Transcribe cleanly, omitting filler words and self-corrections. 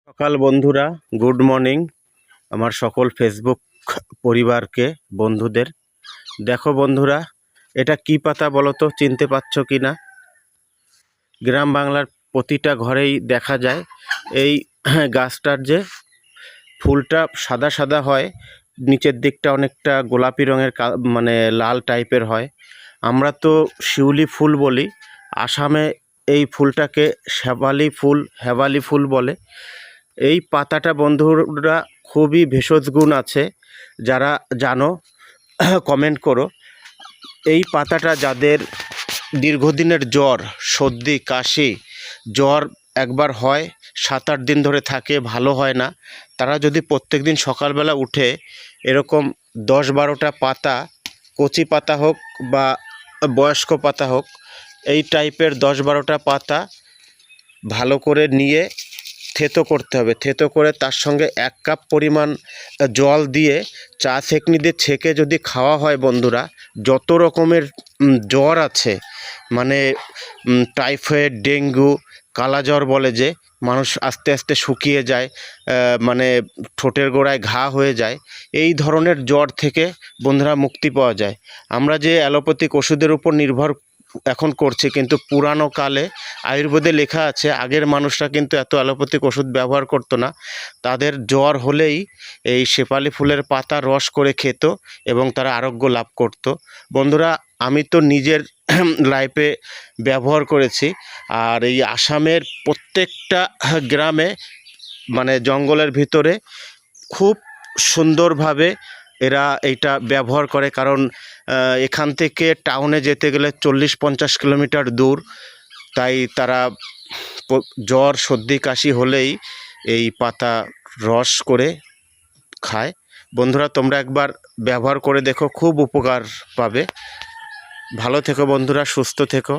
সকাল বন্ধুরা, good morning. আমার সকল ফেসবুক পরিবারকে, বন্ধুদের দেখো বন্ধুরা, এটা কি পাতা বলো তো, চিনতে পারছো কি না? গ্রাম বাংলার প্রতিটা ঘরেই দেখা যায় এই গাছটার যে ফুলটা সাদা সাদা হয়, নিচের দিকটা অনেকটা গোলাপি রঙের মানে লাল টাইপের হয়। আমরা তো শিউলি ফুল বলি, আসামে এই ফুলটাকে হেভালি ফুল বলে। এই পাতাটা বন্ধুরা খুবই ভেষজ গুণ আছে, যারা জানো কমেন্ট করো। এই পাতাটা যাদের দীর্ঘদিনের জ্বর, সর্দি, কাশি, জ্বর একবার হয় 7-8 দিন ধরে থাকে, ভালো হয় না, তারা যদি প্রত্যেক দিন সকালবেলা উঠে এরকম 10-12টা পাতা, কচি পাতা হোক বা বয়স্ক পাতা হোক, এই টাইপের 10-12টা পাতা ভালো করে নিয়ে থেতো করতে হবে। থেতো করে তার সঙ্গে 1 কাপ পরিমাণ জল দিয়ে চা ছেঁকনি দিয়ে ছেঁকে যদি খাওয়া হয় বন্ধুরা, যত রকমের জ্বর আছে, মানে টাইফয়েড, ডেঙ্গু, কালাজ্বর বলে যে মানুষ আস্তে আস্তে শুকিয়ে যায়, মানে ঠোঁটের গোড়ায় ঘা হয়ে যায়, এই ধরনের জ্বর থেকে বন্ধুরা মুক্তি পাওয়া যায়। আমরা যে অ্যালোপ্যাথিক ওষুধের উপর নির্ভর এখন করছি, কিন্তু পুরানো কালে আয়ুর্বেদে লেখা আছে আগের মানুষরা কিন্তু এত অ্যালোপ্যাথিক ওষুধ ব্যবহার করতো না। তাদের জ্বর হলেই এই শেফালি ফুলের পাতা রস করে খেত এবং তারা আরোগ্য লাভ করত। বন্ধুরা, আমি তো নিজের লাইফে ব্যবহার করেছি। আর এই আসামের প্রত্যেকটা গ্রামে, মানে জঙ্গলের ভিতরে খুব সুন্দরভাবে এরা এইটা ব্যবহার করে, কারণ এখান থেকে টাউনে যেতে গেলে 40-50 কিলোমিটার দূর। তাই তারা জ্বর, সর্দি, কাশি হলেই এই পাতা রস করে খায়। বন্ধুরা, তোমরা একবার ব্যবহার করে দেখো, খুব উপকার পাবে। ভালো থেকো বন্ধুরা, সুস্থ থেকো।